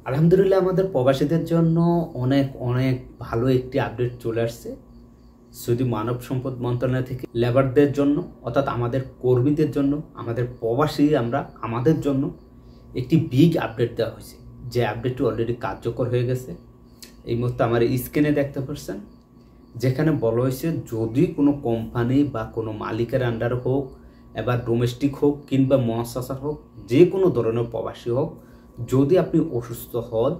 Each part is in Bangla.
আলহামদুলিল্লাহ আমাদের প্রবাসীদের জন্য অনেক অনেক ভালো একটি আপডেট চলে আসছে। সৌদি মানব সম্পদ মন্ত্রণালয় থেকে লেবারদের জন্য অর্থাৎ আমাদের কর্মীদের জন্য, আমাদের প্রবাসী আমাদের জন্য একটি বিগ আপডেট দেওয়া হয়েছে, যে আপডেটটি অলরেডি কার্যকর হয়ে গেছে। এই মুহূর্তে আমার স্ক্রিনে দেখতে পাচ্ছেন, যেখানে বলা হয়েছে যদি কোনো কোম্পানি বা কোনো মালিকের আন্ডার হোক, এবার ডোমেস্টিক হোক কিংবা মুআসাসা হোক, যে কোনো ধরনের প্রবাসী হোক, যদি আপনি অসুস্থ হন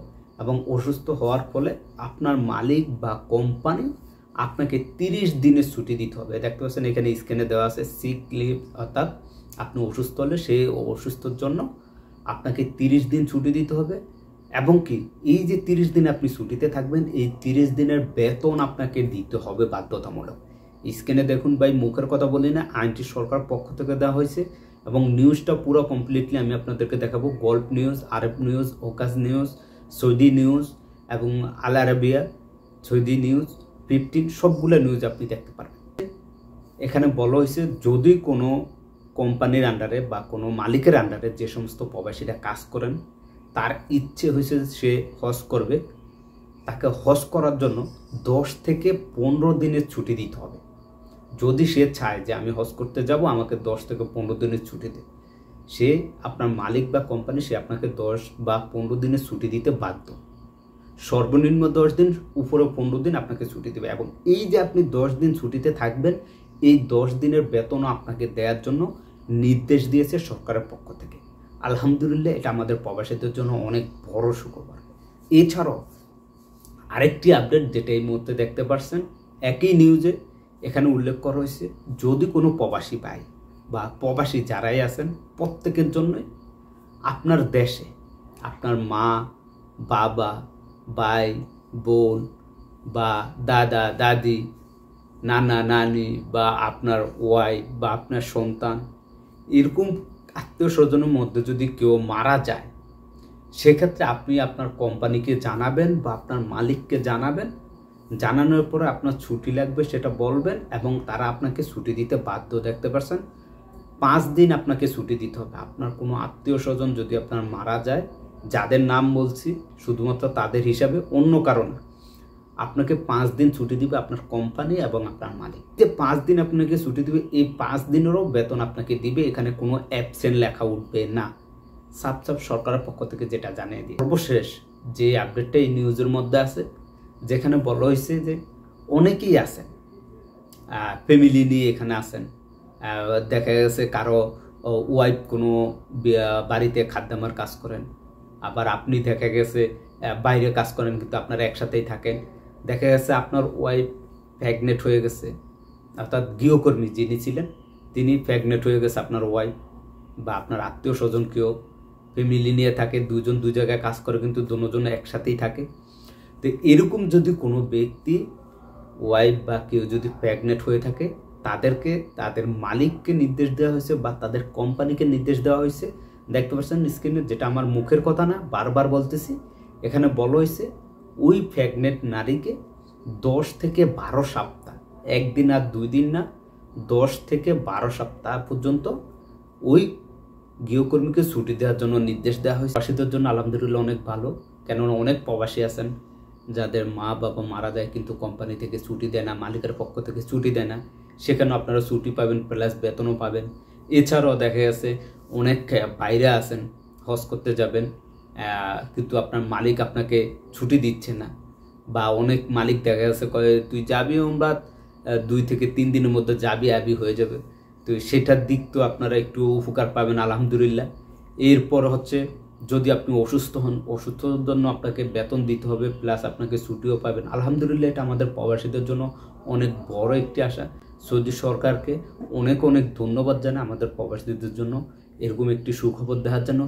এবং অসুস্থ হওয়ার ফলে আপনার মালিক বা কোম্পানি আপনাকে 30 দিনের ছুটি দিতে হবে। দেখতে পাচ্ছেন এখানে স্ক্রিনে দেওয়া আছে সিক লিভ, অর্থাৎ আপনি অসুস্থ হলে সেই অসুস্থর জন্য আপনাকে 30 দিন ছুটি দিতে হবে। এবং কি এই যে 30 দিন আপনি ছুটিতে থাকবেন, এই 30 দিনের বেতন আপনাকে দিতে হবে বাধ্যতামূলক। স্ক্রিনে দেখুন ভাই, মুখের কথা বলি না, আইনটি সরকার পক্ষ থেকে দেওয়া হয়েছে এবং নিউজটা পুরো কমপ্লিটলি আমি আপনাদেরকে দেখাবো। গল্ফ নিউজ, আরব নিউজ, ওকাস নিউজ, সৌদি নিউজ এবং আল আরাবিয়া, সৌদি নিউজ 15, সবগুলো নিউজ আপনি দেখতে পারবেন। এখানে বলা হয়েছে যদি কোনো কোম্পানির আন্ডারে বা কোনো মালিকের আন্ডারে যে সমস্ত প্রবাসীরা কাজ করেন, তার ইচ্ছে হয়েছে সে হজ করবে, তাকে হজ করার জন্য 10 থেকে 15 দিনের ছুটি দিতে হবে। যদি সে চায় যে আমি হজ করতে যাব, আমাকে 10 থেকে 15 দিনের ছুটি দেয়, সে আপনার মালিক বা কোম্পানি সে আপনাকে 10 বা 15 দিনের ছুটি দিতে বাধ্য। সর্বনিম্ন 10 দিন, উপরে 15 দিন আপনাকে ছুটি দেবে। এবং এই যে আপনি 10 দিন ছুটিতে থাকবেন, এই 10 দিনের বেতনও আপনাকে দেওয়ার জন্য নির্দেশ দিয়েছে সরকারের পক্ষ থেকে। আলহামদুলিল্লাহ, এটা আমাদের প্রবাসীদের জন্য অনেক বড় সুখবর। এছাড়াও আরেকটি আপডেট যেটা এই মুহূর্তে দেখতে পাচ্ছেন একই নিউজে, এখানে উল্লেখ করা হয়েছে যদি কোনো প্রবাসী ভাই বা প্রবাসী যারাই আছেন, প্রত্যেকের জন্যই আপনার দেশে আপনার মা, বাবা, ভাই, বোন বা দাদা, দাদি, নানা, নানি বা আপনার ওয়াইফ বা আপনার সন্তান, এরকম আত্মীয় স্বজনের মধ্যে যদি কেউ মারা যায়, সেক্ষেত্রে আপনি আপনার কোম্পানিকে জানাবেন বা আপনার মালিককে জানাবেন। জানানোর পরে আপনার ছুটি লাগবে সেটা বলবেন এবং তারা আপনাকে ছুটি দিতে বাধ্য। দেখতে পাচ্ছেন 5 দিন আপনাকে ছুটি দিতে হবে। আপনার কোনো আত্মীয় স্বজন যদি আপনার মারা যায়, যাদের নাম বলছি শুধুমাত্র তাদের হিসাবে, অন্য কারণে আপনাকে 5 দিন ছুটি দিবে আপনার কোম্পানি এবং আপনার মালিক। যে 5 দিন আপনাকে ছুটি দিবে, এই 5 দিনেরও বেতন আপনাকে দিবে। এখানে কোনো অ্যাবসেন্ট লেখা উঠবে না, সাফ সরকারের পক্ষ থেকে যেটা জানিয়ে দিয়ে। সর্বশেষ যে আপডেটটা এই নিউজের মধ্যে আছে, যেখানে বলা হয়েছে যে অনেকেই আছেন ফ্যামিলি নিয়ে এখানে আছেন, দেখা গেছে কারো ওয়াইফ কোনো বাড়িতে খাদ্যামার কাজ করেন, আবার আপনি দেখা গেছে বাইরে কাজ করেন কিন্তু আপনারা একসাথেই থাকেন। দেখা গেছে আপনার ওয়াইফ প্রেগনেন্ট হয়ে গেছে, অর্থাৎ গৃহকর্মী যিনি ছিলেন তিনি প্রেগনেন্ট হয়ে গেছে আপনার ওয়াইফ, বা আপনার আত্মীয় স্বজন কেউ ফ্যামিলি নিয়ে থাকে, দুজন দুই জায়গায় কাজ করে কিন্তু দুজন একসাথেই থাকে। তো এরকম যদি কোনো ব্যক্তি ওয়াইফ বা কেউ যদি প্রেগনেন্ট হয়ে থাকে, তাদেরকে তাদের মালিককে নির্দেশ দেওয়া হয়েছে বা তাদের কোম্পানিকে নির্দেশ দেওয়া হয়েছে। দেখতে পাচ্ছেন স্ক্রিনে, যেটা আমার মুখের কথা না, বারবার বলতেছি। এখানে বলা হয়েছে ওই প্রেগনেন্ট নারীকে 10 থেকে 12 সপ্তাহ, একদিন আর 2 দিন না, 10 থেকে 12 সপ্তাহ পর্যন্ত ওই গৃহকর্মীকে ছুটি দেওয়ার জন্য নির্দেশ দেওয়া হয়েছে। প্রবাসীদের জন্য আলহামদুলিল্লাহ অনেক ভালো, কেননা অনেক প্রবাসী আছেন যাদের মা বাবা মারা যায় কিন্তু কোম্পানি থেকে ছুটি দেয় না, মালিকের পক্ষ থেকে ছুটি দেয় না। সেখানে আপনারা ছুটি পাবেন প্লাস বেতনও পাবেন। এছাড়াও দেখা গেছে অনেক বাইরে আছেন, হজ করতে যাবেন, কিন্তু আপনার মালিক আপনাকে ছুটি দিচ্ছে না, বা অনেক মালিক দেখা গেছে কয়ে তুই যাবি আমরা 2 থেকে 3 দিনের মধ্যে যাবি আবি হয়ে যাবে। তো সেটার দিক তো আপনারা একটু উপকার পাবেন আলহামদুলিল্লাহ। এরপর হচ্ছে যদি আপনি অসুস্থ হন, অসুস্থতার জন্য আপনাকে বেতন দিতে হবে প্লাস আপনাকে ছুটিও পাবেন। আলহামদুলিল্লাহ, এটা আমাদের প্রবাসীদের জন্য অনেক বড় একটি আশা। সৌদি সরকারকে অনেক অনেক ধন্যবাদ জানাই আমাদের প্রবাসীদের জন্য এরকম একটি সুখবর দেওয়ার জন্য।